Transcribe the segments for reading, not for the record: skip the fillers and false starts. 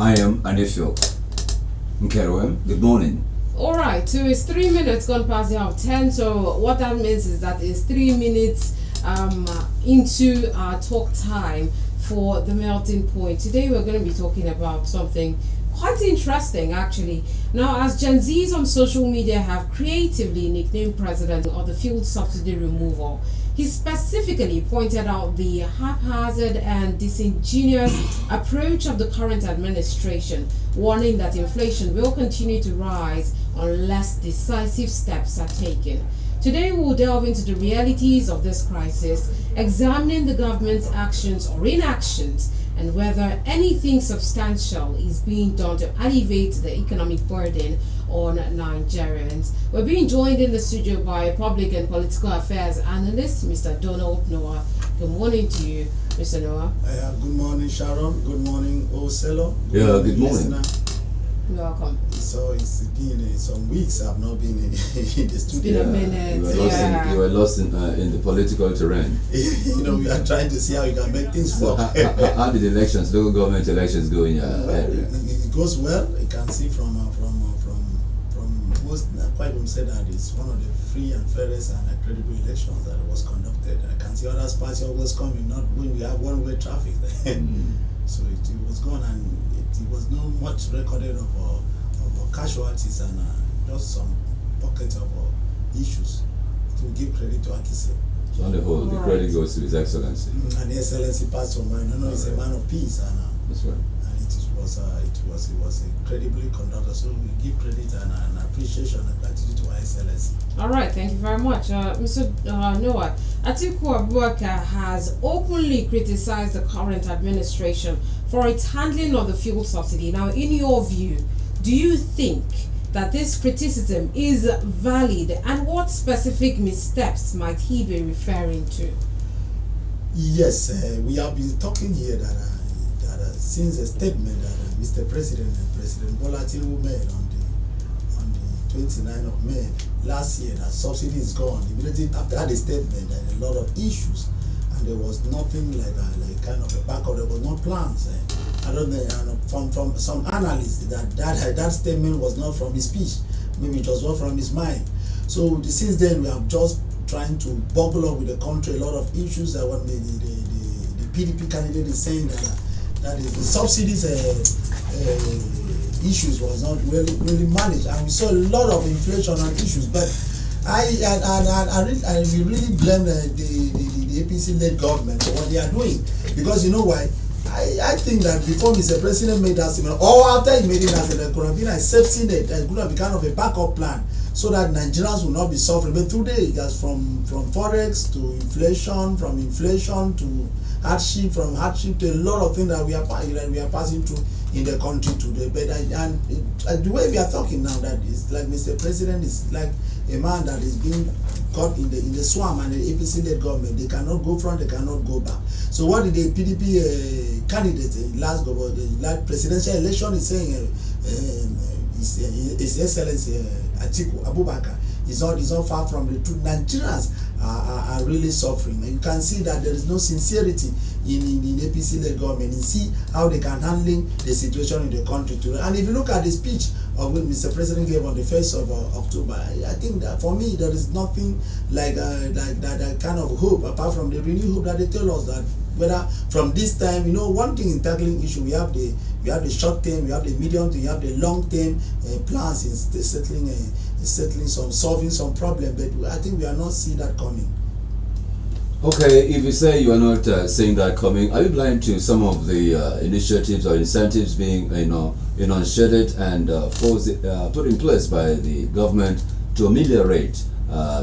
I am Anifio. Enquiry, good morning. Alright, so it's 3 minutes gone past the hour of 10. So what that means is that it's 3 minutes into our talk time for the melting point. Today we're going to be talking about something quite interesting actually. Now, as Gen Zs on social media have creatively nicknamed President of the fuel subsidy removal, he specifically pointed out the haphazard and disingenuous approach of the current administration, warning that inflation will continue to rise unless decisive steps are taken. Today we will delve into the realities of this crisis, examining the government's actions or inactions, and whether anything substantial is being done to alleviate the economic burden on Nigerians. We're being joined in the studio by public and political affairs analyst, Mr. Donald Noah. Good morning to you, Mr. Noah. Good morning, Sharon. Good morning, Oselo. Yeah, good morning. Listener. You're welcome. So it's been some weeks I've not been in the studio. It's been a minute. You were lost in the political terrain. We are trying to see how we can make things work. How did elections, local government elections go in your area? It goes well. You can see from most quite said that it's one of the free and fairest and credible elections that was conducted. I can see other parties always coming, not when we have one-way traffic. So it was gone, and it was not much recorded of casualties and just some pockets of issues. To give credit to Akise. So on the whole, the credit goes to His Excellency. And the Excellency passed from mine. He's a man of peace, and that's right. And it was incredibly conducted. So we give credit and appreciation and gratitude to our Excellency. All right, thank you very much, Mr. Noah. Atiku Abubakar has openly criticized the current administration for its handling of the fuel subsidy. Now, in your view, do you think that this criticism is valid, and what specific missteps might he be referring to? Yes, we have been talking here that since a statement that Mr. President and President Bola Tinubu made on the 29th of May last year, that subsidy is gone. Immediately after that statement, there were a lot of issues, and there was nothing like kind of a backup. There was no plans. I don't know, from some analysts that statement was not from his speech. Maybe it was not from his mind. So since then, we have just trying to buckle up with the country a lot of issues that what the PDP candidate is saying that is the subsidies issues was not really managed, and we saw a lot of inflation and issues. But I really blame the APC-led government for what they are doing, because you know why? I think that before Mr. President made that statement, or after he made it, as there could have been a safety net, there could have been kind of a backup plan so that Nigerians will not be suffering. But today, that's from forex to inflation, from inflation to hardship, from hardship to a lot of things that we are passing through in the country today. But and the way we are talking now, that is like Mr. President is like a man that is being caught in the swamp, and the APC-led government, they cannot go front, they cannot go back. So what did the PDP candidate last presidential election is saying? His Excellency Atiku Abubakar is not far from the truth. Nigerians are really suffering, and you can see that there is no sincerity in the APC-led government. You see how they can handle the situation in the country today. And if you look at the speech of what Mr. President gave on the 1st of October, I think that for me there is nothing like that kind of hope, apart from the renewed hope that they tell us that whether from this time, one thing in tackling issue, we have the short term, we have the medium term, we have the long term plans in solving some problem. But I think we are not seeing that coming. Okay, if you say you are not seeing that coming, are you blind to some of the initiatives or incentives being enunciated and put in place by the government to ameliorate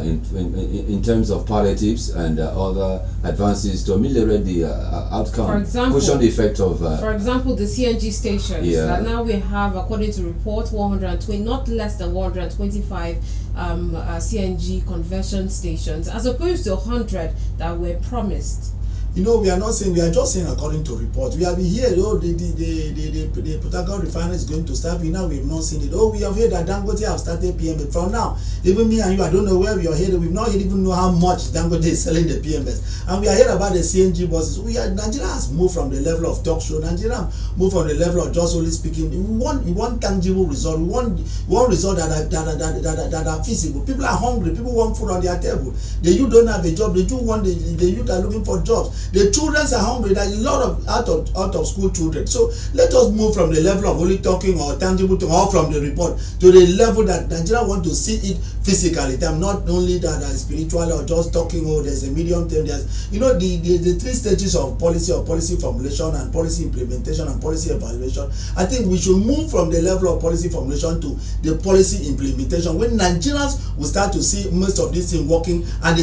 in terms of palliatives and other advances to ameliorate the outcome, for example, cushion the effect of for example, the CNG stations that now we have, according to report, 120, not less than 125 CNG conversion stations, as opposed to 100 that were promised. you know, we are not saying, we are just saying according to reports. We have been here, oh, the Port refinery is going to start. Now we have not seen it. Oh, we have heard that Dangote have started PMS. From now, even me and you, I don't know where we are headed. We've not even know how much Dangote is selling the PMS. And we are here about the CNG buses. Nigeria has moved from the level of talk show. Nigeria moved from the level of just only speaking. We want tangible result. We want result that are feasible. People are hungry. People want food on their table. The youth don't have a job. The youth are looking for jobs. The children are hungry. There are a lot of out of school children. So let us move from the level of only talking or tangible to, or from the report to the level that Nigeria want to see it physically. I'm not only that spiritually or just talking. Oh, there's a medium term. There's, you know, the 3 stages of policy formulation and policy implementation and policy evaluation. I think we should move from the level of policy formulation to the policy implementation, when Nigerians will start to see most of this thing working, and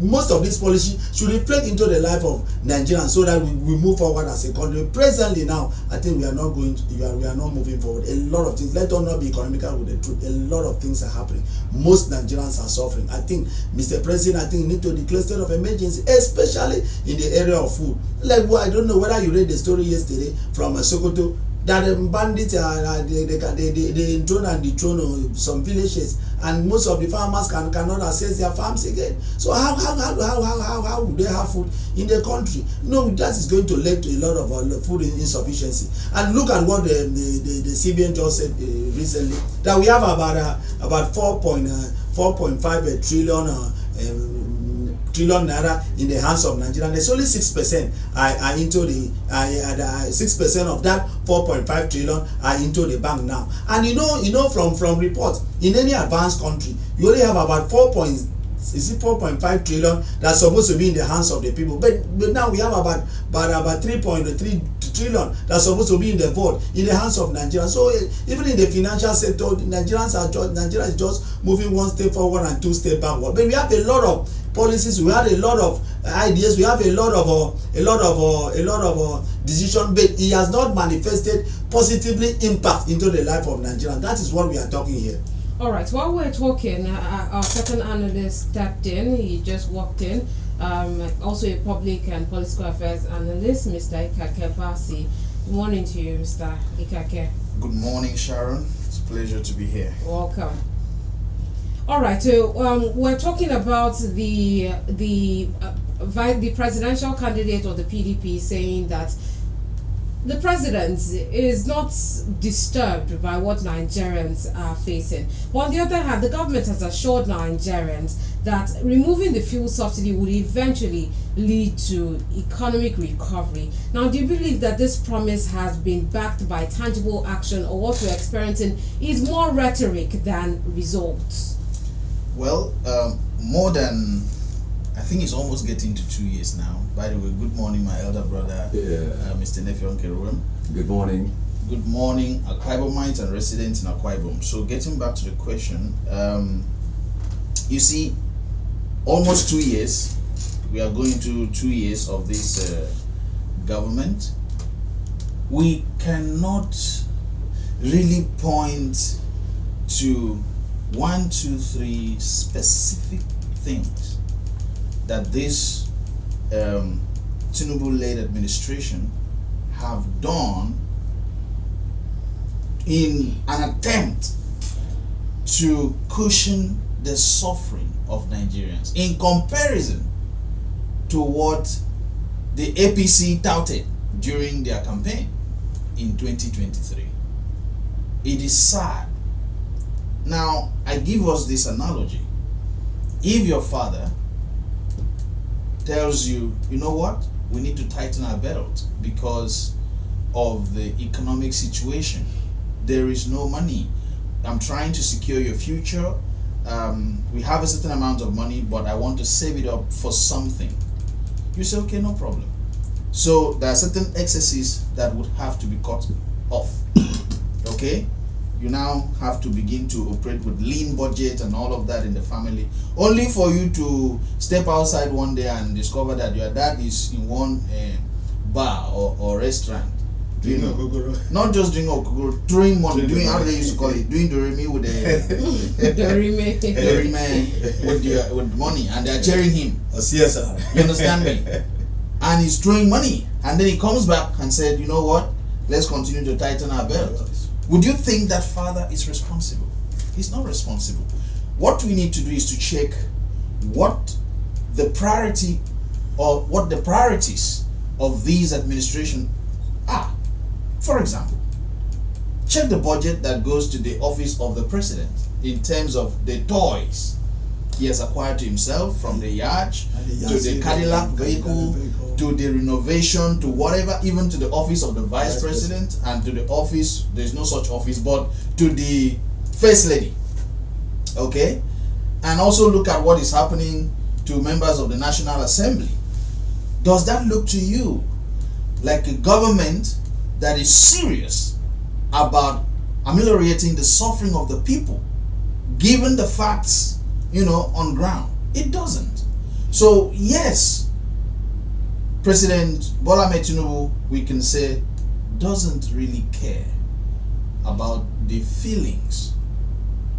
most of this policy should reflect into the life of Nigerians, so that we move forward as a country. Presently now, I think we are not moving forward. A lot of things, let us not be economical with the truth. A lot of things are happening. Most Nigerians are suffering. I think, Mr. President, I think you need to declare state of emergency, especially in the area of food. Like, well, I don't know whether you read the story yesterday from Sokoto, that bandits they drone and dethrone some villages, and most of the farmers cannot access their farms again. So how would they have food in the country? No, that is going to lead to a lot of food insufficiency. And look at what the CBN just said recently, that we have about 4.5 trillion naira in the hands of Nigeria. There's only 6% are into the 6% of that 4.5 trillion are into the bank now. And you know from reports, in any advanced country, you only have about 4.5 trillion that's supposed to be in the hands of the people. But now we have about 3.3 trillion that's supposed to be in the board, in the hands of Nigeria. So even in the financial sector, Nigeria is just moving one step forward and 2 steps backward. But we have a lot of policies, we have a lot of ideas, we have a lot of decision, but it has not manifested positively impact into the life of Nigeria. That is what we are talking here. All right, while we're talking, our second analyst stepped in. He just walked in. Also a public and political affairs analyst, Mr. Ikake Basi. Good morning to you, Mr. Ikake. Good morning, Sharon. It's a pleasure to be here. Welcome. All right, so we're talking about the presidential candidate of the PDP saying that the president is not disturbed by what Nigerians are facing. But on the other hand, the government has assured Nigerians that removing the fuel subsidy would eventually lead to economic recovery. Now, do you believe that this promise has been backed by tangible action, or what we're experiencing is more rhetoric than results? Well, more than, I think it's almost getting to 2 years now. By the way, good morning, my elder brother, Mr. Enquiry. Good morning. Good morning, Akwa Ibomites and residents in Akwa Ibom. So getting back to the question, you see, almost 2 years, we are going to 2 years of this government. We cannot really point to 1, 2, 3 specific things that this Tinubu-led administration have done in an attempt to cushion the suffering of Nigerians in comparison to what the APC touted during their campaign in 2023. It is sad. Now, I give us this analogy. If your father tells you, you know what, we need to tighten our belt because of the economic situation, there is no money, I'm trying to secure your future, we have a certain amount of money, but I want to save it up for something. You say, okay, no problem. So there are certain excesses that would have to be cut off. Okay? You now have to begin to operate with lean budget and all of that in the family, only for you to step outside one day and discover that your dad is in one bar or restaurant, not just doing okogoro, throwing money, doing, how they used to call it, doing doremi with the doremi with money, and they are cheering him. A CSR. You understand me? and he's throwing money, and then he comes back and said, you know what, let's continue to tighten our belt. Would you think that father is responsible? He's not responsible. What we need to do is to check what the priority or what the priorities of these administration are. For example, check the budget that goes to the office of the president in terms of the toys he has acquired to himself, from the yacht to the Cadillac vehicle to the renovation to whatever, even to the office of the vice president and to the office, there's no such office, but to the first lady. Okay? And also look at what is happening to members of the National Assembly. Does that look to you like a government that is serious about ameliorating the suffering of the people, given the facts, on ground? It doesn't. So yes, President Bola Ahmed Tinubu, we can say, doesn't really care about the feelings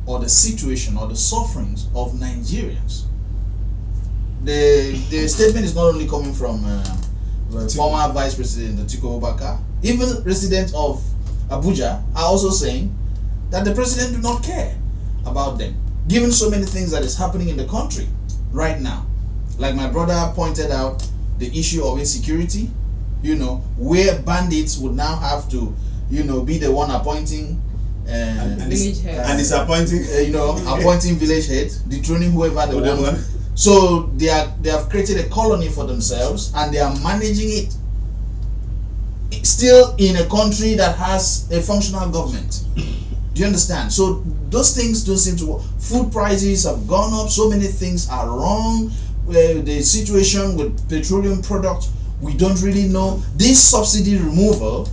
or the situation or the sufferings of Nigerians. The statement is not only coming from former Vice President Atiku Abubakar. Even residents of Abuja are also saying that the president do not care about them, given so many things that is happening in the country right now. Like my brother pointed out, the issue of insecurity, where bandits would now have to, be the one appointing and disappointing, appointing village heads, dethroning whoever they want. So they have created a colony for themselves, and they are managing it still in a country that has a functional government. Do you understand? So those things don't seem to work. Food prices have gone up. So many things are wrong. The situation with petroleum products, we don't really know. This subsidy removal,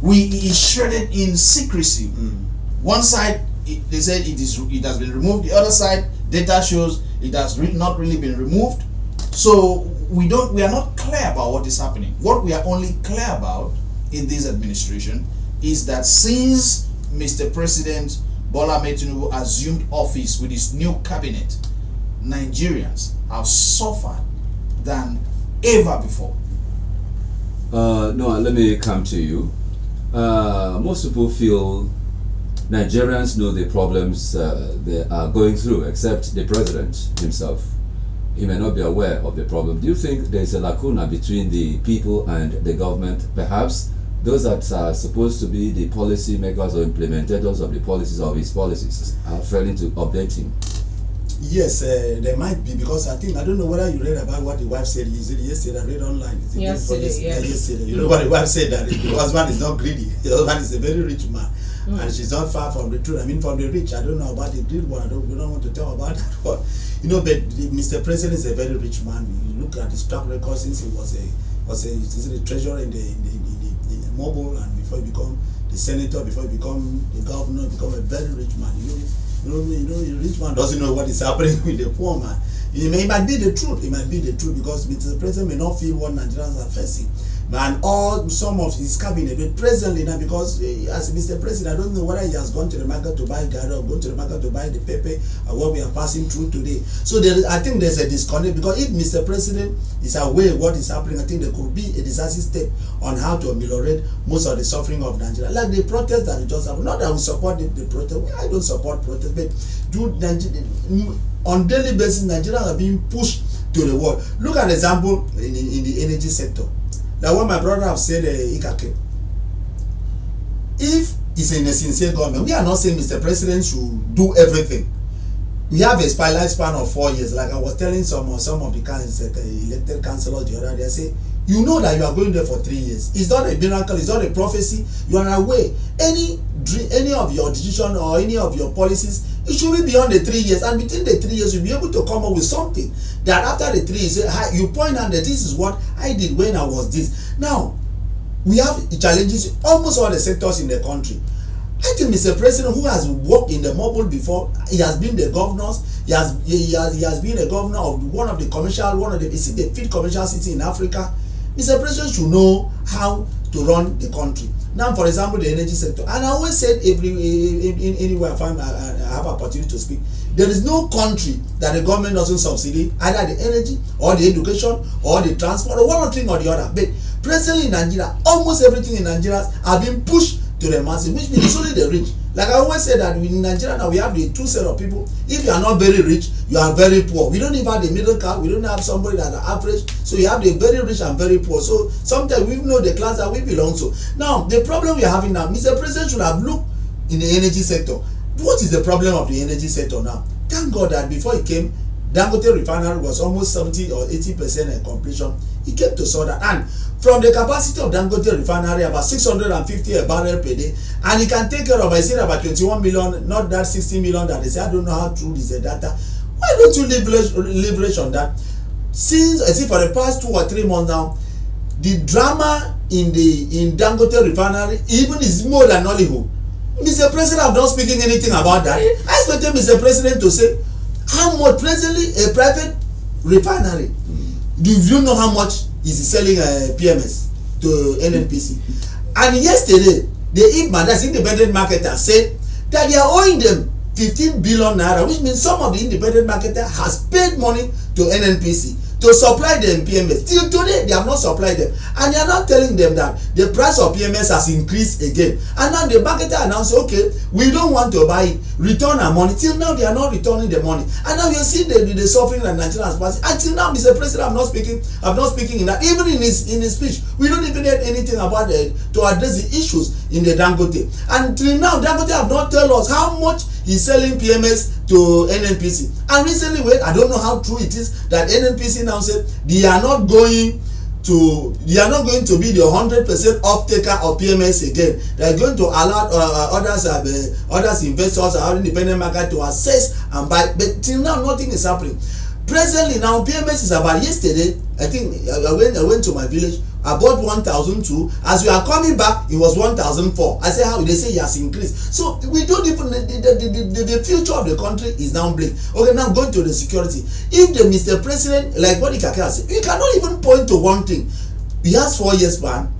is shredded in secrecy. One side, they said it has been removed. The other side, data shows it has not really been removed. So we are not clear about what is happening. What we are only clear about in this administration is that since Mr. President Bola Ahmed Tinubu assumed office with his new cabinet, Nigerians have suffered than ever before. No, let me come to you. Most people feel Nigerians know the problems they are going through, except the president himself. He may not be aware of the problem. Do you think there's a lacuna between the people and the government? Perhaps those that are supposed to be the policy makers or implementators of the policies of his policies are failing to update him? Yes, there might be, because I don't know whether you read about what the wife said. You said yesterday, I read online. Yesterday. You know what the wife said, that the husband is not greedy. The husband is a very rich man. And she's not far from the truth. I mean, from the rich. I don't know about the greed one. We don't want to talk about that one. But Mr. President is a very rich man. You look at his track record since he was a treasurer in the mobile, and before he become the senator, before he become the governor, become a very rich man. The rich man doesn't know what is happening with the poor man. It might be the truth. It might be the truth, because Mr. President may not feel what Nigerians are facing. And some of his cabinet, but presently now, because as Mr. President, I don't know whether he has gone to the market to buy gari or gone to the market to buy the pepper, or what we are passing through today. So I think there's a disconnect, because if Mr. President is aware of what is happening, I think there could be a decisive step on how to ameliorate most of the suffering of Nigeria. Like the protest that we just happened. Not that we support the protest. I don't support protest, but on daily basis, Nigerians are being pushed to the wall. Look at an example in the energy sector. Like what my brother have said, Ikake. If it's in a sincere government, we are not saying Mr. President should do everything. We have a lifespan of 4 years. Like I was telling some of the elected councillors the other day, I say, you know that you are going there for 3 years. It's not a miracle. It's not a prophecy. You are aware. Any of your decision or any of your policies, it should be beyond the 3 years. And between the 3 years, you'll be able to come up with something that after the 3 years, you point out that this is what I did when I was this. Now, we have challenges in almost all the sectors in the country. I think Mr. President, who has worked in the mobile before, he has been the governors, he has been a governor of one of the fifth commercial city in Africa. Mr. President should know how to run the country. Now, for example, the energy sector, and I always said anywhere I have opportunity to speak, there is no country that the government doesn't subsidy either the energy or the education or the transport or one thing or the other. But presently in Nigeria, almost everything in Nigeria are being pushed to the masses, which means it's only the rich. Like I always say that in Nigeria now we have the two set of people. If you are not very rich, you are very poor. We don't even have the middle class. We don't have somebody that are average. So you have the very rich and very poor. So sometimes we know the class that we belong to. Now the problem we are having now, Mr. President should have looked in the energy sector. What is the problem of the energy sector now? Thank God that before he came, Dangote refinery was almost 70 or 80% completion. He came to sort that, and from the capacity of Dangote refinery about 650 a barrel per day, and he can take care of, I said, about 21 million, not that 60 million that they say. I don't know how true is the data. Why don't you leverage on that? Since I see for the past 2 or 3 months now, the drama in Dangote refinery even is more than Nollywood. Mr. President, I'm not speaking anything about that. I expected Mr. President to say how much presently a private refinery. Do you know how much is selling PMS to NNPC? And yesterday, the IPMA, that's independent marketer, said that they are owing them 15 billion naira, which means some of the independent marketer has paid money to NNPC to supply them PMS. Till today, they have not supplied them. And they are now telling them that the price of PMS has increased again. And now the marketer announced, okay, we don't want to buy it, return our money. Till now, they are not returning the money. And now you see the suffering that Nigeria has passed. Until now, Mr. President, I'm not speaking in that. Even in his speech, we don't even hear anything about it to address the issues in the Dangote. And till now, Dangote have not told us how much he's selling PMS to NNPC. And recently, I don't know how true it is that NNPC now said they are not going to be the 100% off taker of PMS again. They are going to allow others investors or independent market to assess and buy. But till now, nothing is happening. Presently now, PMS is about yesterday. I think I went to my village. I bought 1,002. As we are coming back, it was 1,004. I say how they say it has increased. So we don't even the future of the country is now bleak. Okay, now going to the security. If the Mr. President, like what Ikake said, you cannot even point to one thing. He has 4 years ban,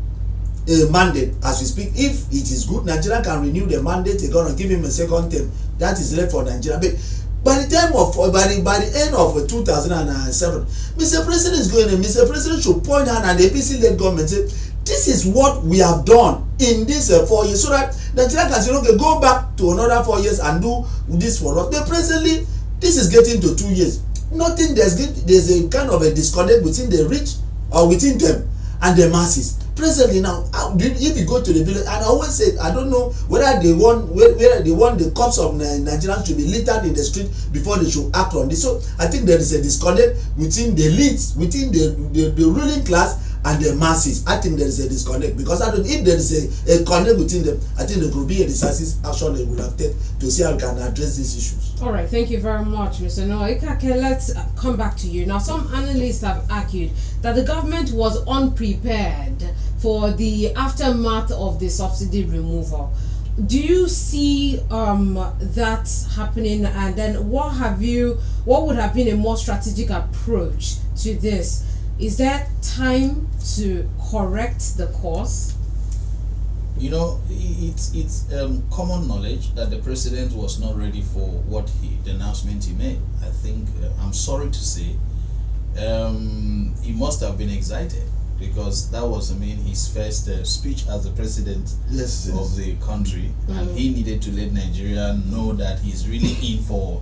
a mandate as we speak. If it is good, Nigeria can renew the mandate. They're gonna give him a second term. That is left for Nigeria. But by the time of by the end of 2007, Mr. President is going in. Mr. President should point out, and the APC-led government say, this is what we have done in this 4 years, so that Nigeria can say, okay, go back to another 4 years and do this for us. But presently, this is getting to 2 years. Nothing. There's a kind of a disconnect between the rich or within them and the masses. Presently now, if you go to the village, and I always say, I don't know whether they want the cops of Nigerians to be littered in the street before they should act on this. So I think there is a disconnect between the elites, within the ruling class and the masses. I think there is a disconnect, because if there is a connect between them, I think there could be a decisive action they will have taken to see how we can address these issues. All right, thank you very much, Mr. Noah. Ikake, let's come back to you. Now, some analysts have argued that the government was unprepared for the aftermath of the subsidy removal. Do you see that happening? And then what would have been a more strategic approach to this? Is there time to correct the course? You know, it's common knowledge that the president was not ready for the announcement he made. I think, I'm sorry to say, he must have been excited, because that was, his first speech as the president of the country, and he needed to let Nigeria know that he's really in for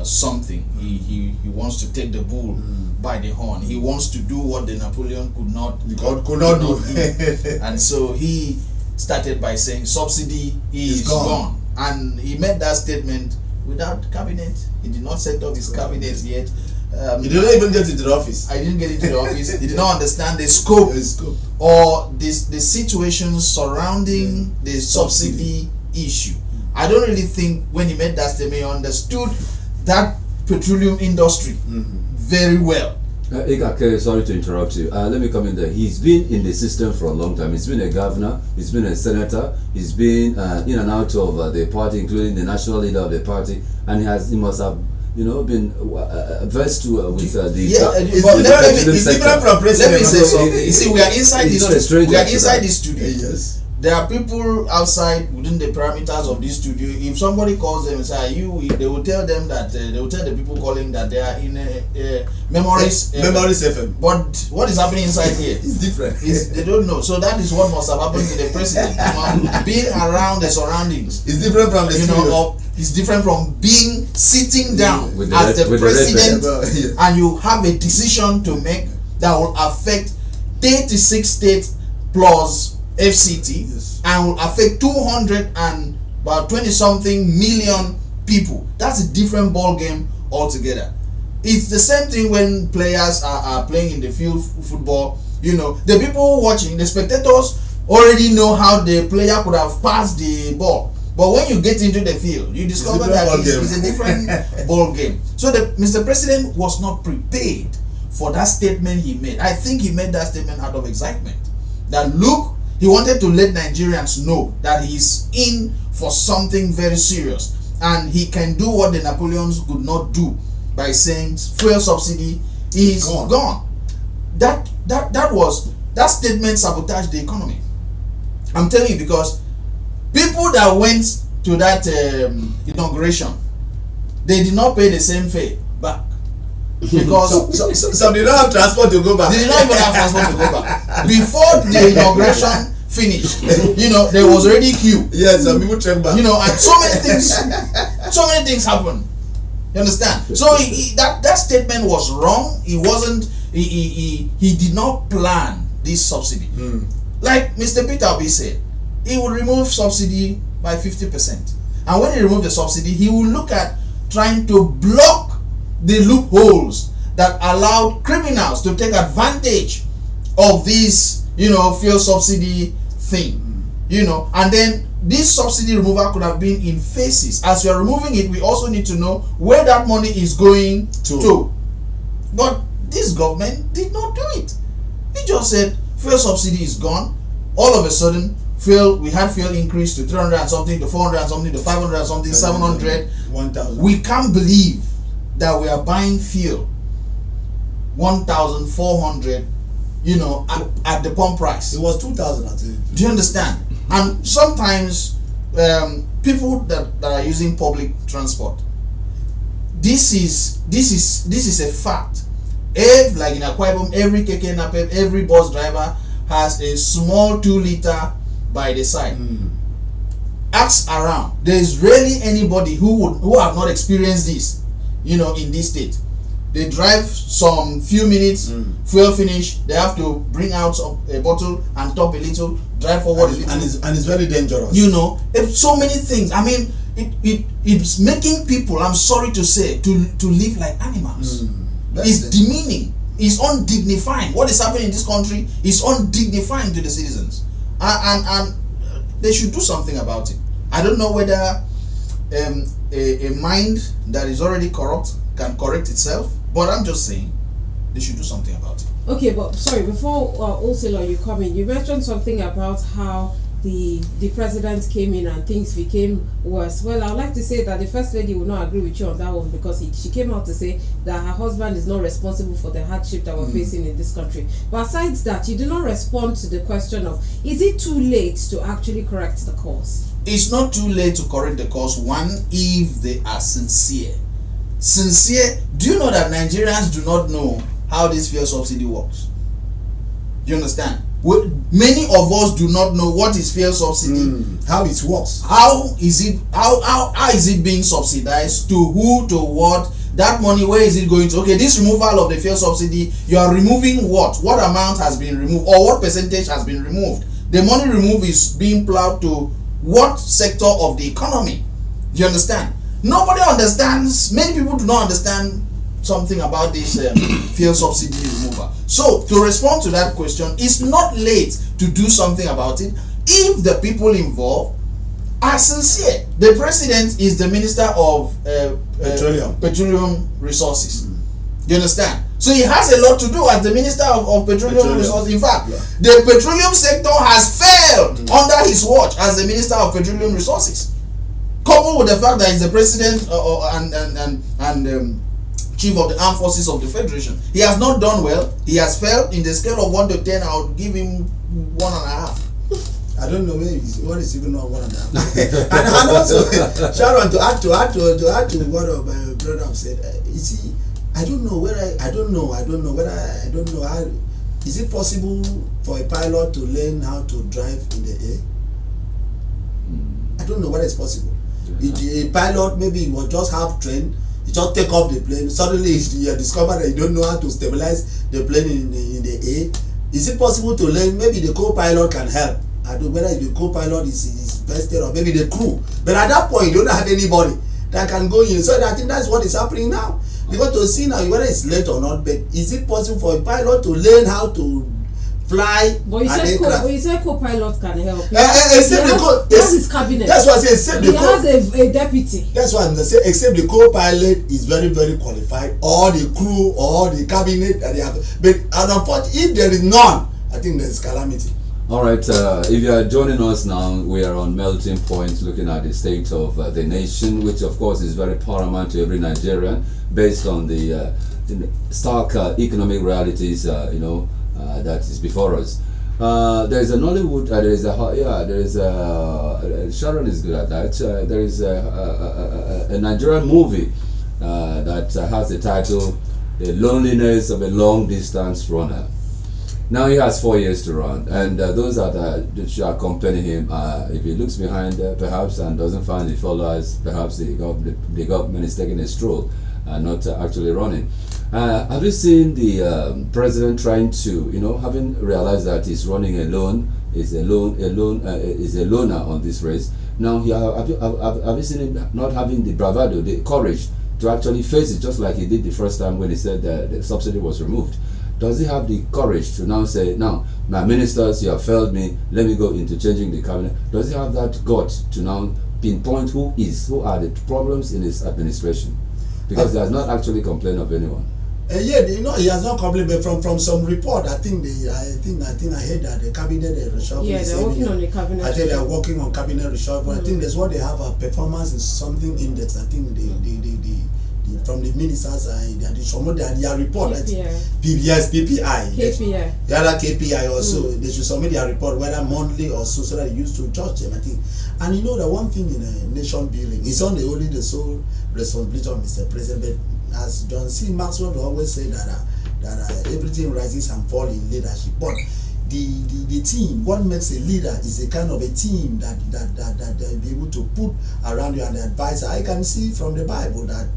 something. He wants to take the bull by the horn. He wants to do what the Napoleon could not do. And so he started by saying subsidy is gone. And he made that statement without cabinet. He did not set up his cabinet yet. He didn't even get into the office. I didn't get into the office. He did not understand the scope or the situations surrounding the subsidy issue. I don't really think when he made that statement, he understood that petroleum industry very well. Ikake, sorry to interrupt you. Let me come in there. He's been in the system for a long time. He's been a governor, he's been a senator, he's been in and out of the party, including the national leader of the party, and he must have been versed with it's different from president. Let me say something. You see, we are inside this studio. Yes. there are people outside within the parameters of this studio. If somebody calls them and say, "Are you?" they will tell them that they will tell the people calling that they are in Memories FM. But what is happening inside here? It's different. They don't know. So that is what must have happened to the president. Being around the surroundings. It's different from the studio. It's different from being sitting down With as the president, Yes. and you have a decision to make that will affect 36 states plus FCT, Yes. and will affect 220-something million people. That's a different ball game altogether. It's the same thing when players are playing in the field football. The people watching, the spectators already know how the player could have passed the ball. But when you get into the field, you discover that it's a different ball game. So Mr. President was not prepared for that statement he made. I think he made that statement out of excitement. That look, he wanted to let Nigerians know that he's in for something very serious. And he can do what the Napoleons could not do by saying fuel subsidy is gone. That statement sabotaged the economy. I'm telling you, because people that went to that inauguration, they did not pay the same fare back. Because so they don't have transport to go back. They did not even have transport to go back. Before the inauguration finished, there was already queue. Yes, some people trek back. And so many things happened. You understand? So that statement was wrong. He wasn't. He did not plan this subsidy. Like Mr. Peter Obi said, he will remove subsidy by 50%. And when he removed the subsidy, he will look at trying to block the loopholes that allowed criminals to take advantage of this, fuel subsidy thing. And then this subsidy removal could have been in phases. As you are removing it, we also need to know where that money is going to. But this government did not do it. He just said fuel subsidy is gone. All of a sudden, we had fuel increase to 300 and something, to 400 and something, to 500 and something, 700, 1,000. We can't believe that we are buying fuel 1,400, at the pump price. It was 2,000, I think. Do you understand? And sometimes people that are using public transport, this is a fact. Like in Akwa Ibom, every keke napep, every bus driver has a small 2-liter by the side. Ask around. There is rarely anybody who have not experienced this, in this state. They drive some few minutes, fuel finish, they have to bring out a bottle and top a little, drive forward and it's very dangerous. It's so many things. I mean, it's making people, I'm sorry to say, to live like animals. It's demeaning. It's undignifying. What is happening in this country is undignifying to the citizens, and they should do something about it. I don't know whether a mind that is already corrupt can correct itself, but I'm just saying they should do something about it. Okay, but sorry, before Osilo, you come in, you mentioned something about how the president came in and things became worse. Well, I would like to say that the first lady will not agree with you on that one, because she came out to say that her husband is not responsible for the hardship that we're facing in this country. But besides that, you did not respond to the question of, is it too late to actually correct the course? It's not too late to correct the course, if they are sincere. Do you know that Nigerians do not know how this fuel subsidy works? Do you understand? Many of us do not know what is fuel subsidy, how it works. How is it being subsidized, to who, to what, that money, where is it going to? Okay, this removal of the fuel subsidy, you are removing what amount has been removed, or what percentage has been removed? The money removed is being plowed to what sector of the economy? Do you understand? Nobody understands. Many people do not understand something about this fuel subsidy removal. So to respond to that question, it's not late to do something about it if the people involved are sincere. The president is the minister of petroleum resources. You understand? So he has a lot to do as the minister of petroleum resources. In fact, the petroleum sector has failed under his watch as the minister of petroleum resources. Coupled with the fact that he's the president and chief of the armed forces of the federation, he has not done well. He has failed. In the scale of 1 to 10, I would give him 1.5. I don't know what is even not one of them. and also, Sharon, to add to what my brother said, you see, I don't know how. Is it possible for a pilot to learn how to drive in the air? I don't know whether it's possible. A pilot maybe will just have trained, you just take off the plane. Suddenly you discover that you don't know how to stabilize the plane in the air. Is it possible to learn? Maybe the co-pilot can help. I don't know whether the co-pilot is vested or maybe the crew. But at that point, you don't have anybody that can go in. So I think that's what is happening now. Because to see now whether it's late or not, but is it possible for a pilot to learn how to fly but an aircraft? You said co-pilot can help. Except he has his cabinet. That's what I say. Except he has a deputy. That's what I'm saying. Except the co-pilot is very, very qualified, or the crew, or the cabinet that they have. But unfortunately, if there is none, I think there is calamity. All right, if you are joining us now, we are on Melting Point, looking at the state of the nation, which of course is very paramount to every Nigerian, based on the stark economic realities, that is before us. There is a Nollywood, Sharon is good at that. There is a Nigerian movie that has the title, The Loneliness of a Long Distance Runner. Now he has 4 years to run, and those that should accompany him, if he looks behind perhaps and doesn't find the followers, perhaps the government is taking a stroll and not actually running. Have you seen the president trying to, having realized that he's running alone, is a loner on this race? Now, have you seen him not having the bravado, the courage to actually face it, just like he did the first time when he said that the subsidy was removed? Does he have the courage to now say, now, my ministers, you have failed me, let me go into changing the cabinet? Does he have that gut to now pinpoint who are the problems in his administration? Because he has not actually complained of anyone. He has not complained, but from some report, I think I heard that the cabinet reshuffle. Yeah, they're working on the cabinet. I think they're working on cabinet reshuffle. I think that's what they have a performance is something index. I think from the ministers their report. PPI. KPI. The other KPI also, they should submit their report whether monthly or so that they used to judge them, I think. And the one thing in a nation building, it's not only the sole responsibility of Mr. President, but as John C. Maxwell always say that everything rises and falls in leadership. But the team, what makes a leader is a kind of a team that they'll be able to put around you and the advisor. I can see from the Bible that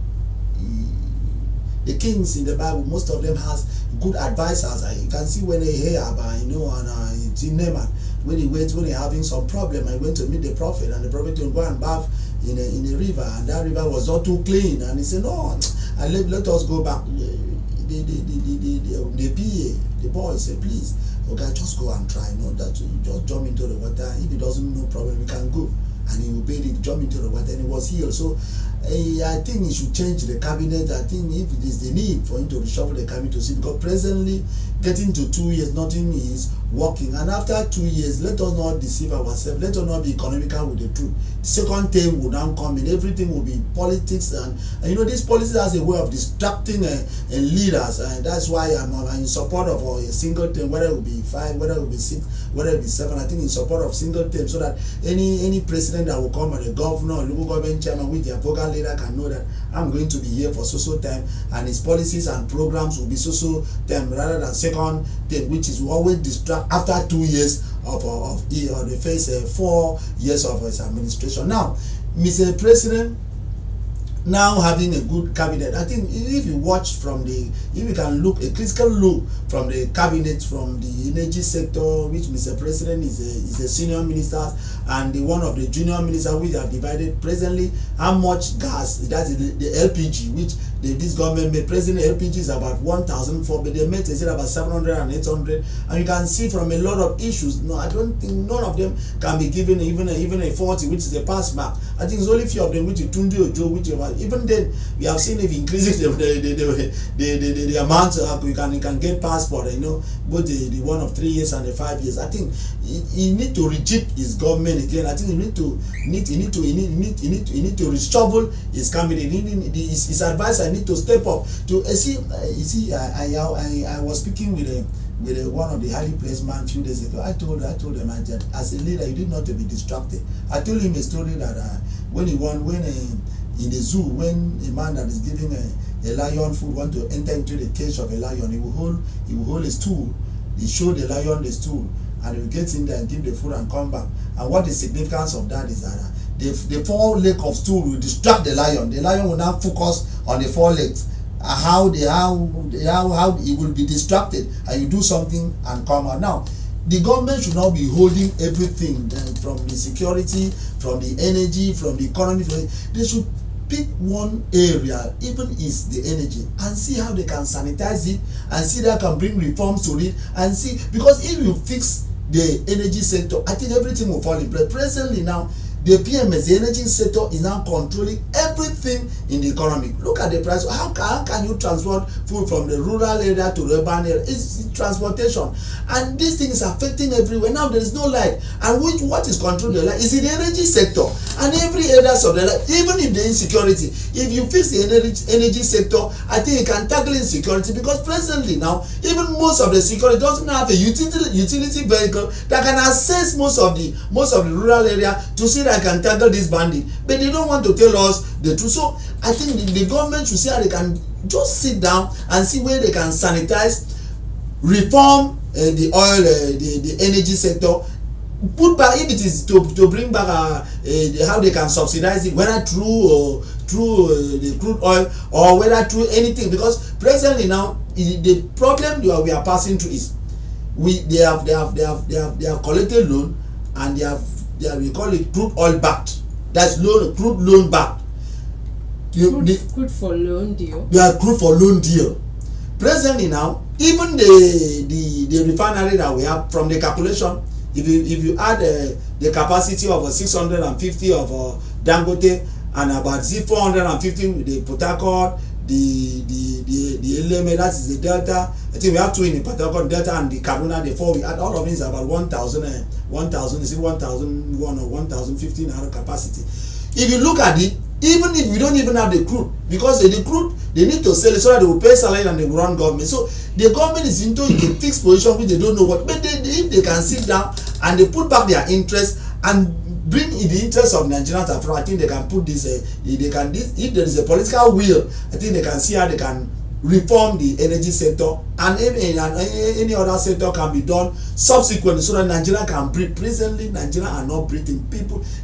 the kings in the Bible, most of them has good advisors. You can see when they hear about, and Naaman, when he having some problem, I went to meet the prophet, and the prophet would go and bath in a river, and that river was not too clean, and he said, no, let us go back. The PA, the boy said, please, okay, just go and try, that you just jump into the water. If he doesn't, no problem, we can go. And he obeyed it, jumped into the water, and he was healed. So I think he should change the cabinet. I think if it is the need for him to reshuffle the cabinet to see, because presently getting to 2 years, nothing is working. And after 2 years, let us not deceive ourselves. Let us not be economical with the truth. The second term will now come in. Everything will be politics, and this policy has a way of distracting leaders, and that's why I'm in support of a single term, whether it will be 5, whether it will be 6, whether it will be 7. I think in support of single term, so that any president that will come, or the governor, or local government chairman with their vocal leader can know that I'm going to be here for so time, and his policies and programs will be so term rather than second term, which is always distract after 2 years of the first 4 years of his administration. Now, Mr. President, now having a good cabinet, I think if you watch if you can look a critical look from the cabinet, from the energy sector, which Mr. President is a senior minister, and one of the junior ministers, which have divided presently how much gas, that is the LPG, which this government made. Presently LPG is about 1,004, but they made it about 700 and 800, and you can see from a lot of issues, no, I don't think none of them can be given even a 40, which is a pass mark. I think it's only few of them, which is Tunde Ojo, which even then we have seen if increasing the amount you can get passport, both the one of 3 years and the 5 years. I think he need to reject his government again. I think he need to reshuffle his cabinet. His advisor need to step up to see. I was speaking with with one of the highly praised man a few days ago. I told him, as a leader, you did not to be distracted. I told him a story that when in the zoo, when a man that is giving a lion food want to enter into the cage of a lion, he will hold a stool. He show the lion the stool, and he will get in there and give the food and come back. And what the significance of that is that the 4 leg of stool will distract the lion. The lion will now focus on the 4 legs. How it will be distracted, and you do something and come out. Now, the government should not be holding everything from the security, from the energy, from the economy. They should pick one area, even is the energy, and see how they can sanitize it, and see that can bring reforms to it, and see, because if you fix the energy sector, I think everything will fall in place. Presently now, the PMS, the energy sector, is now controlling everything in the economy. Look at the price. How can you transport food from the rural area to the urban area? It's transportation. And this thing is affecting everywhere. Now there is no light. And what is controlling the light is in the energy sector. And every area of the light, even if the insecurity, if you fix the energy sector, I think you can tackle insecurity, because presently now, even most of the security doesn't have a utility vehicle that can access most of the rural area to see that can tackle this bandit, but they don't want to tell us the truth. So I think the government should see how they can just sit down and see where they can sanitize, reform the oil, the energy sector, put back, if it is to bring back how they can subsidize it, whether through the crude oil or whether through anything, because presently now the problem we are passing through is they have collected loan, and we call it crude oil backed. That's crude loan backed. Crude for loan deal. They are crude for loan deal. Presently now, even the refinery that we have, from the calculation, if you add the capacity of 650 of Dangote, and about 450 with the Port Harcourt, the Eleme, that is the Delta. I think we have 2 in the Port Harcourt Delta, and the Kaduna, the 4. We add all of these about 1,000, is it 1,001 or 1,015 capacity. If you look at it, even if we don't even have the crude, because the crude, they need to sell it so that they will pay salary and they will run government. So the government is into a fixed position which they don't know what. But if they can sit down and they put back their interest and bring in the interest of Nigerians after, I think they can put this. If there is a political will, I think they can see how they can reform the energy sector, and any other sector can be done subsequently, so that Nigeria can breathe. Presently, Nigeria are not breathing.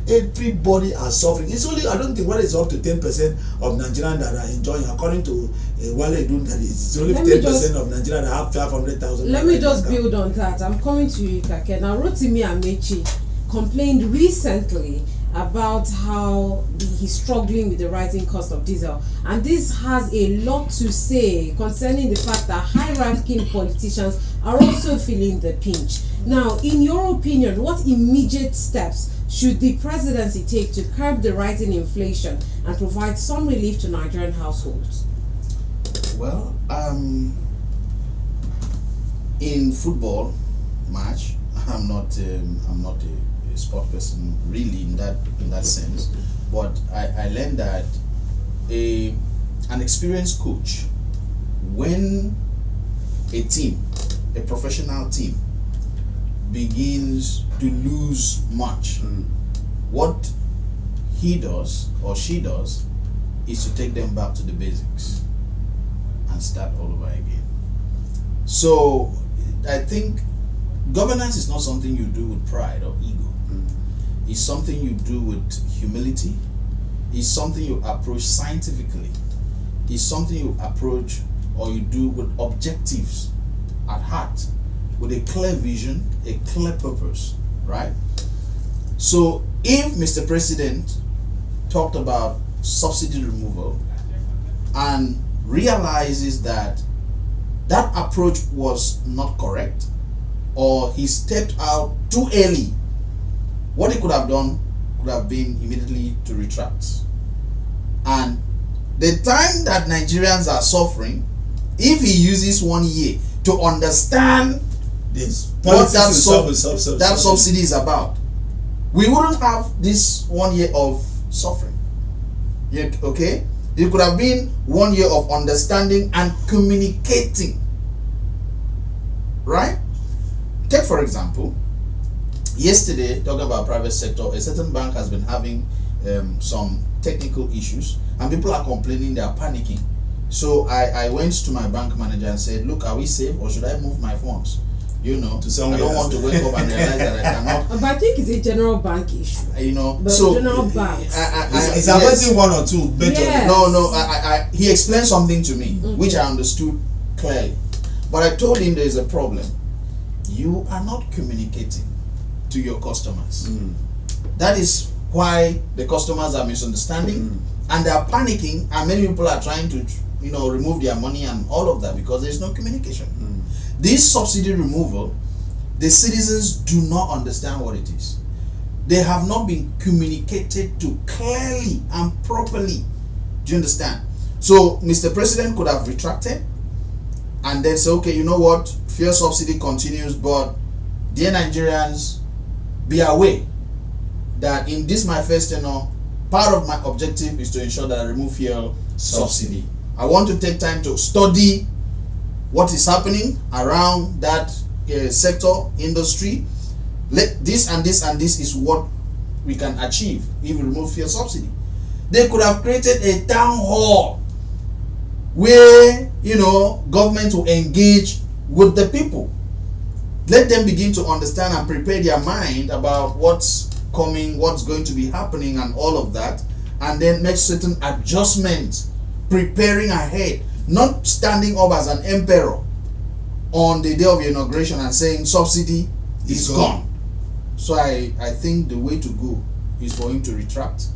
Everybody are suffering. It's only, I don't think whether it's up to 10% of Nigerians that are enjoying, according to Wale Edun, that it's only 10% of Nigeria that have 500,000. Let me just build on that. I'm coming to you, Kake. Now, Rotimi Amechi complained recently about how he's struggling with the rising cost of diesel, and this has a lot to say concerning the fact that high-ranking politicians are also feeling the pinch. Now, in your opinion, what immediate steps should the presidency take to curb the rising inflation and provide some relief to Nigerian households? Well, in football match, I'm not a sport person really in that sense, but I learned that an experienced coach, when a professional team begins to lose much, what he does or she does is to take them back to the basics and start all over again. So I think governance is not something you do with pride or ego. It's something you do with humility. It's something you approach scientifically. It's something you approach or you do with objectives at heart, with a clear vision, a clear purpose, right? So if Mr. President talked about subsidy removal and realizes that that approach was not correct, or he stepped out too early, what he could have done could have been immediately to retract. And the time that Nigerians are suffering, if he uses 1 year to understand this, what that subsidy is about, we wouldn't have this 1 year of suffering. Yeah, okay? It could have been 1 year of understanding and communicating, right? Take for example, yesterday, talking about private sector, a certain bank has been having some technical issues and people are complaining, they are panicking. So I went to my bank manager and said, look, are we safe or should I move my funds? You know, To somewhere I don't else. want to wake up and realize that I cannot. But I think it's a general bank issue. You know, But so general banks. It's yes. affecting one or two majorly. Yes. No, he explained something to me, Okay. which I understood clearly. But I told him there is a problem. You are not communicating to your customers. That is why the customers are misunderstanding and they are panicking, and many people are trying to, you know, remove their money and all of that because there is no communication. This subsidy removal, the citizens do not understand what it is. They have not been communicated to clearly and properly. Do you understand? So Mr. President could have retracted and then say, okay, you know what, fuel subsidy continues, but dear Nigerians, be aware that in this my first tenure, part of my objective is to ensure that I remove fuel subsidy. I want to take time to study what is happening around that sector, industry. This and this and this is what we can achieve if we remove fuel subsidy. They could have created a town hall where, you know, government will engage with the people. Let them begin to understand and prepare their mind about what's coming, what's going to be happening and all of that, and then make certain adjustments, preparing ahead, not standing up as an emperor on the day of inauguration and saying subsidy is gone. So I think the way to go is for him to retract,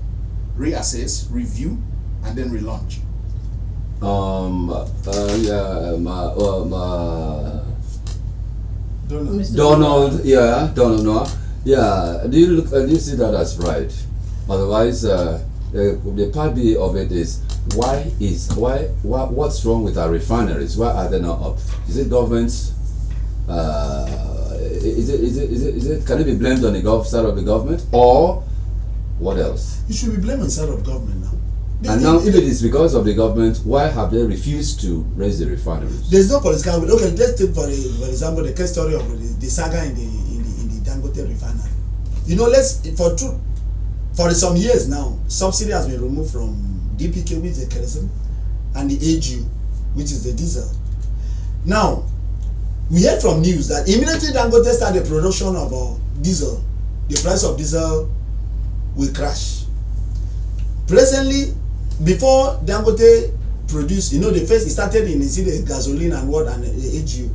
reassess, review, and then relaunch. Donald Noah. Yeah, do you see that as right? Otherwise, the part B of it is what's wrong with our refineries? Why are they not up? Is it government's? Is it? Can it be blamed on the side of the government, or what else? You should be blaming side of government now. And now, if it is because of the government, why have they refused to raise the refineries? There's no political will. Okay, let's take for example the case story of the saga in the Dangote refinery. You know, for some years now, subsidy has been removed from DPK, which is the kerosene, and the AGU, which is the diesel. Now, we heard from news that immediately Dangote started production of diesel, the price of diesel will crash. Presently, before Dangote produced, you know, the first it started in the gasoline and what and the AGU.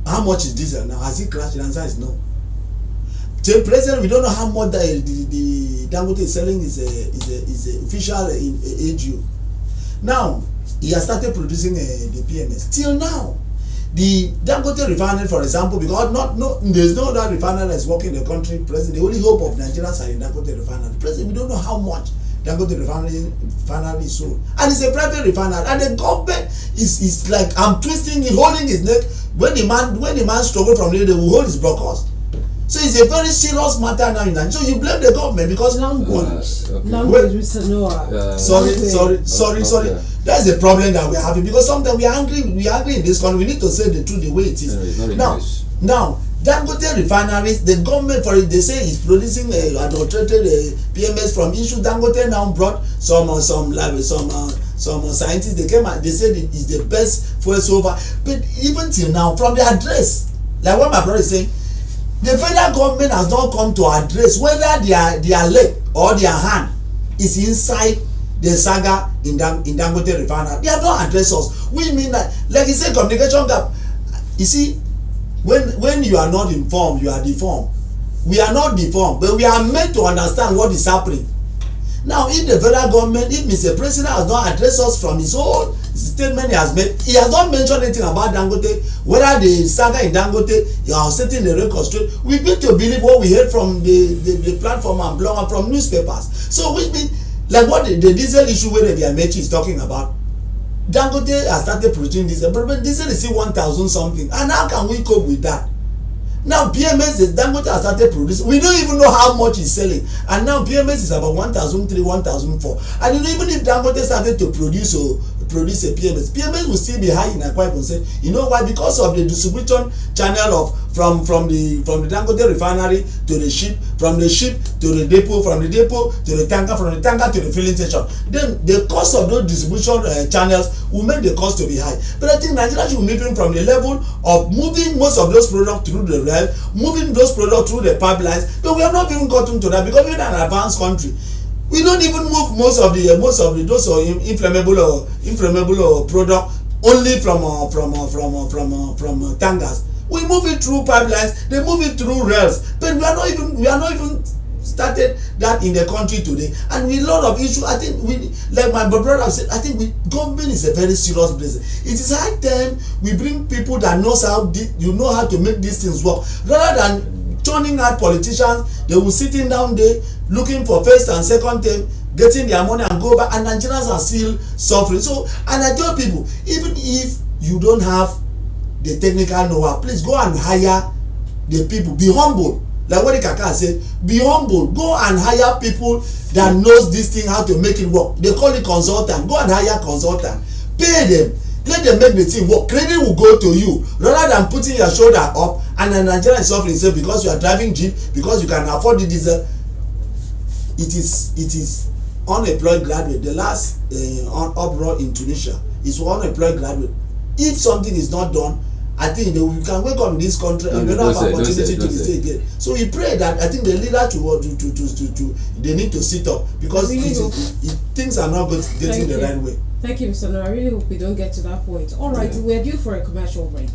How much is diesel now? Has it crashed? The answer is no. Till present, we don't know how much the Dangote is selling is a official in AGU. Now he has started producing the PMS. Till now, the Dangote refinery, for example, because there's no other refinery that's working in the country. Present, the only hope of Nigerians are in Dangote refinery. Present, we don't know how much Dangote refinery is sold, and it's a private refinery, and the government is like I'm twisting it, holding his neck. When the man struggle from there, they will hold his brokers. So it's a very serious matter now in Nigeria. So you blame the government because language, Mr. Noah. Sorry. Okay. That's the problem that we're having, because sometimes we are angry in this country. We need to say the truth the way it is. Now Dangote refineries, the government for it, they say is producing adulterated PMS from issue. Dangote now brought some scientists. They came and they said it is the best fuel so far. But even till now, from the address, like what my brother is saying, the federal government has not come to address whether their leg or their hand is inside the saga in Dangote refinery. They have not addressed us. We mean that, like you say, communication gap. You see, when you are not informed, you are deformed. We are not deformed, but we are meant to understand what is happening. Now, if the federal government, if Mr. President has not addressed us from his own statement he has made, he has not mentioned anything about Dangote, whether the saga in Dangote, you are setting the record straight. We need to believe what we heard from the platform and blog and from newspapers. So, which means, like what the diesel issue where the Amechi is talking about, Dangote has started producing diesel, but diesel is still 1,000 something. And how can we cope with that? Now PMS is Dangote has started producing. We don't even know how much it's selling. And now PMS is about 1,003, 1,004. And you know, even if Dangote started to produce produce a PMS. PMS will still be high in Akwa Ibom State. You know why? Because of the distribution channel of from the Dangote refinery to the ship, from the ship to the depot, from the depot to the tanker, from the tanker to the filling station. Then the cost of those distribution channels will make the cost to be high. But I think Nigeria should be moving from the level of moving most of those products through the rail, moving those products through the pipelines. But we have not even gotten to that because we're an advanced country. We don't even move most of the those inflammable product only from tankers. We move it through pipelines, they move it through rails, but we are not even started that in the country today. And with a lot of issues, I think we, like my brother said, I think government is a very serious business. It is high time we bring people that know how to make these things work, rather than turning out politicians. They will sitting down there looking for first and second term, getting their money and go back, and Nigerians are still suffering. So, and I tell people, even if you don't have the technical know-how, please go and hire the people. Be humble, like what the Kaka said. Be humble. Go and hire people that knows this thing, how to make it work. They call it consultant. Go and hire consultant. Pay them. Let them make the thing work. Credit will go to you rather than putting your shoulder up and a Nigerian is suffering. Say because you are driving jeep, because you can afford the diesel. It is unemployed graduate. The last uproar in Tunisia is unemployed graduate. If something is not done, I think we can wake up in this country and we don't have opportunity to stay again. So we pray that I think the leader they need to sit up, because things are not getting the right way. Thank you, Mr. No. I really hope we don't get to that point. All right, we're due for a commercial break.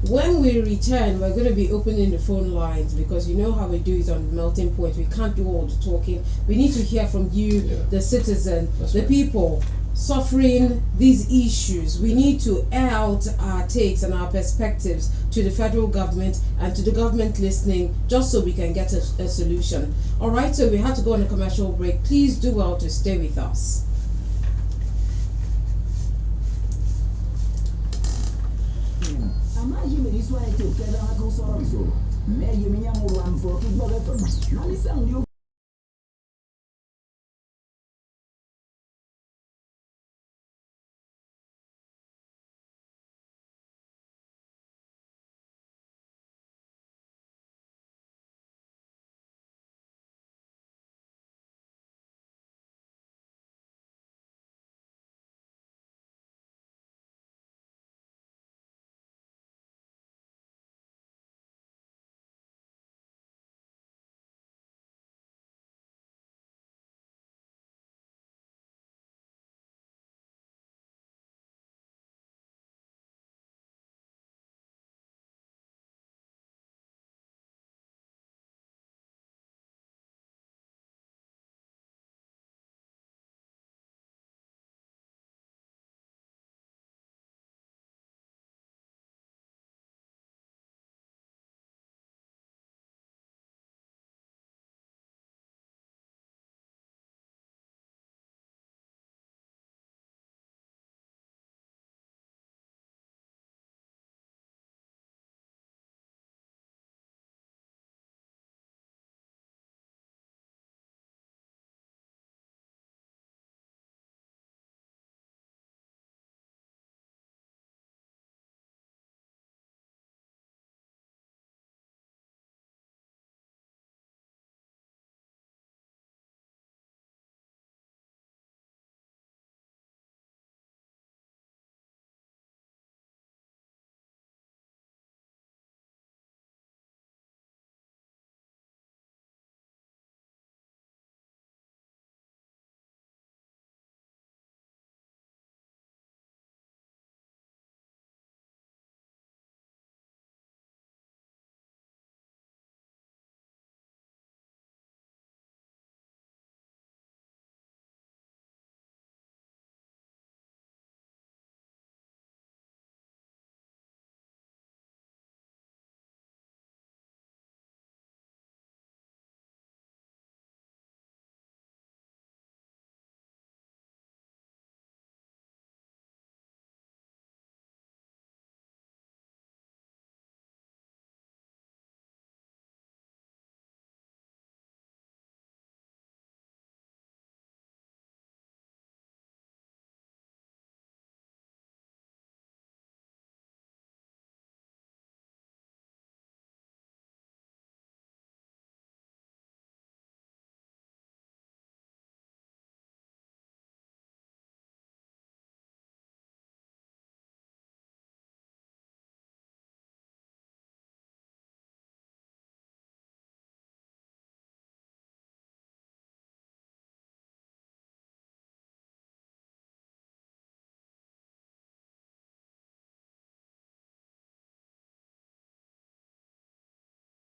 When we return, we're going to be opening the phone lines, because you know how we do it on the Melting Point. We can't do all the talking. We need to hear from you, the citizen, people suffering these issues. We need to air out our takes and our perspectives to the federal government and to the government listening, just so we can get a solution. All right, so we have to go on a commercial break. Please do well to stay with us.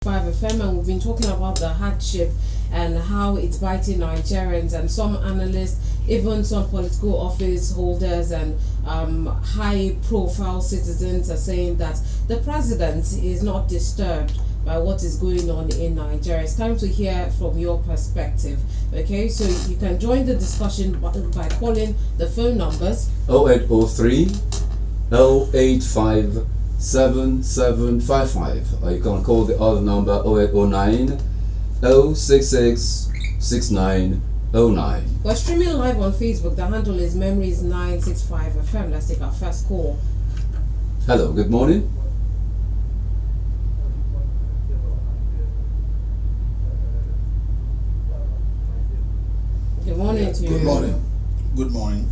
FM, and we've been talking about the hardship and how it's biting Nigerians, and some analysts, even some political office holders and high profile citizens are saying that the president is not disturbed by what is going on in Nigeria. It's time to hear from your perspective. Okay, so you can join the discussion by calling the phone numbers 0803 085 7755, or you can call the other number 0809 066 6909. We're streaming live on Facebook. The handle is Memories965 FM. Let's take our first call. Hello, good morning. Good morning to you. Good morning. Good morning.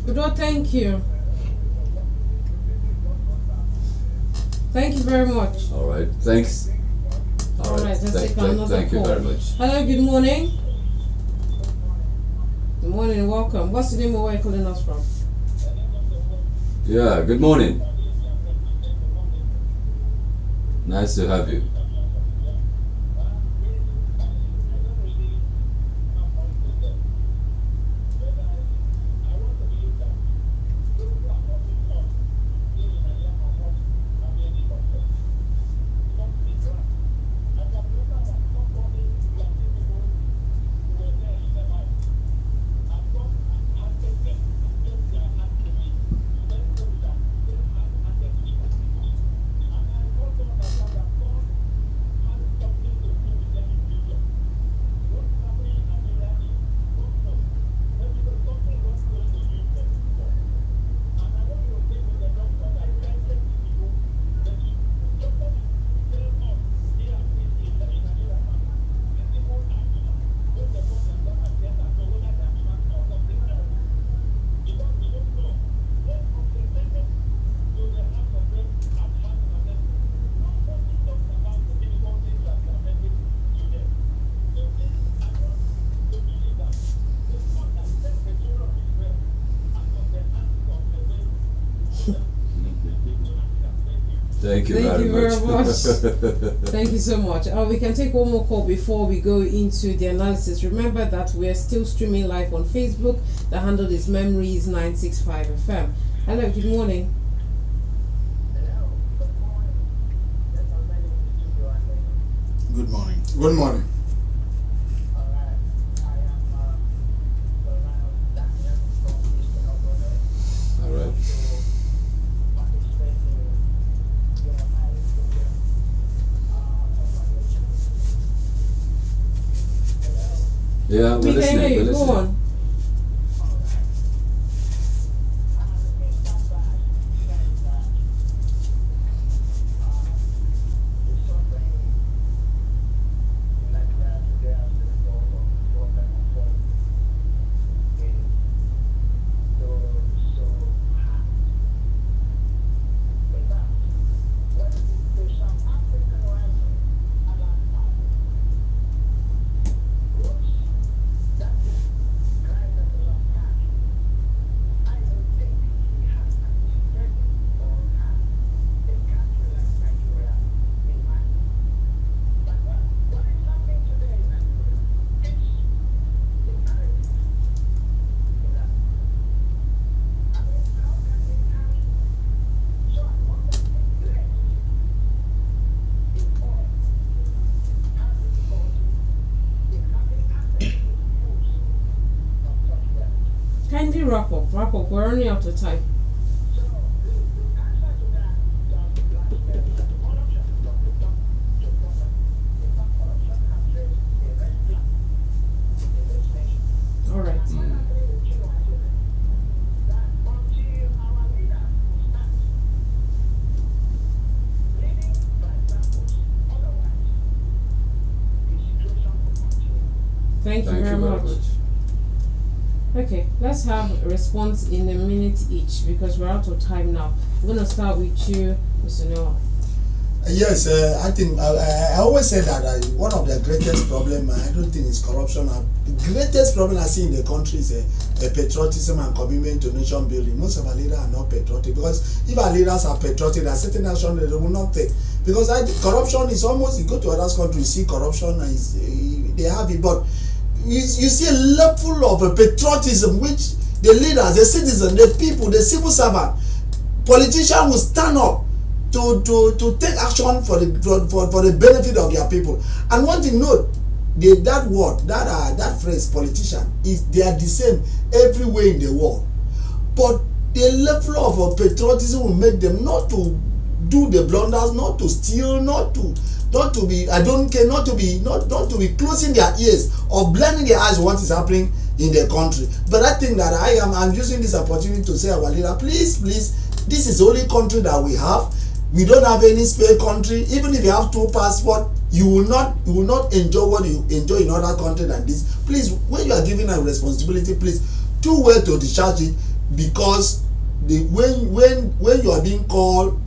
Udo, thank you. Thank you very much. All right, thanks. All right, let's take another thank you call. very much. Hello, good morning. Good morning, welcome. What's the name of where you're calling us from? Yeah, good morning. Nice to have you. Thank you very much. Thank you so much. We can take one more call before we go into the analysis. Remember that we're still streaming live on Facebook. The handle is Memories965 FM. Hello, good morning. Good morning. Good morning. All right. Yeah, we're We can listening. hear We're you. Go listening. on. Kindly wrap up. Wrap up. We're running out of time. All right. Thank you very much. Okay, let's have a response in a minute each because we're out of time now. I'm going to start with you, Mr. Noah. Yes, I think I always say that one of the greatest problem I don't think is corruption. The greatest problem I see in the country is a patriotism and commitment to nation building. Most of our leaders are not patriotic because if our leaders are patriotic, there are certain actions they will not take. Because corruption is almost, you go to other countries, you see corruption and they have it, but you see a level of patriotism which the leaders, the citizens, the people, the civil servant, politicians will stand up to take action for the benefit of their people. And one thing, note, that word, that phrase, politician, they are the same everywhere in the world. But the level of patriotism will make them not to do the blunders, not to steal, not to be, I don't care, not to be closing their ears or blending their eyes with what is happening in the country. But I think that I'm using this opportunity to say, our leader, please, this is the only country that we have. We don't have any spare country. Even if you have 2 passports, you will not enjoy what you enjoy in other countries than this. Please, when you are given a responsibility, please do well to discharge it, because when you are being called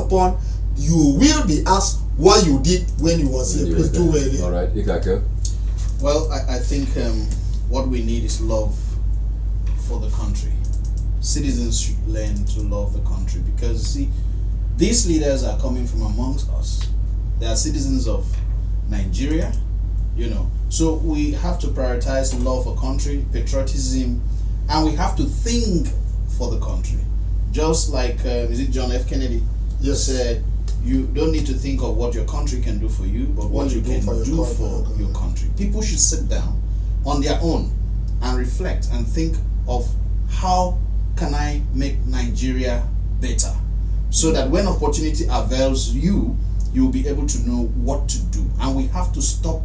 upon, you will be asked what you did when you was here. Please do well. All right, Ikake. Well, I think what we need is love for the country. Citizens should learn to love the country, because see, these leaders are coming from amongst us. They are citizens of Nigeria, so we have to prioritize love for country, patriotism, and we have to think for the country. Just like is it John F. Kennedy said, you don't need to think of what your country can do for you, but what you can do for your country. People should sit down on their own and reflect and think of how can I make Nigeria better, so that when opportunity avails you, you'll be able to know what to do. And we have to stop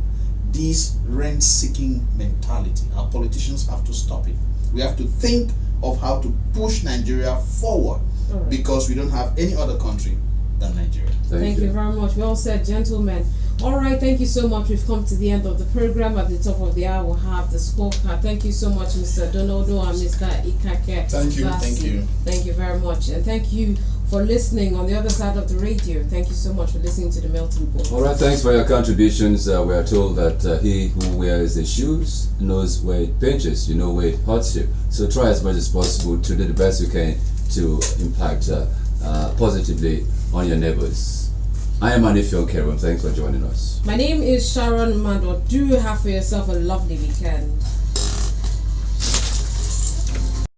this rent-seeking mentality. Our politicians have to stop it. We have to think of how to push Nigeria forward, because we don't have any other country than Nigeria. Thank you very much. Well said, gentlemen. All right, thank you so much. We've come to the end of the program. At the top of the hour, we'll have the scorecard. Thank you so much, Mr. Donaldo and Mr. Ikake. Thank you. Thank you. Thank you very much. And thank you for listening on the other side of the radio. Thank you so much for listening to the Melting Pot. All right, thanks for your contributions. We are told that he who wears the shoes knows where it pinches, where it hurts you. So try as much as possible to do the best you can to impact positively on your neighbors. I am Enquiry. Thanks for joining us. My name is Sharon MANDOR. Do have for yourself a lovely weekend.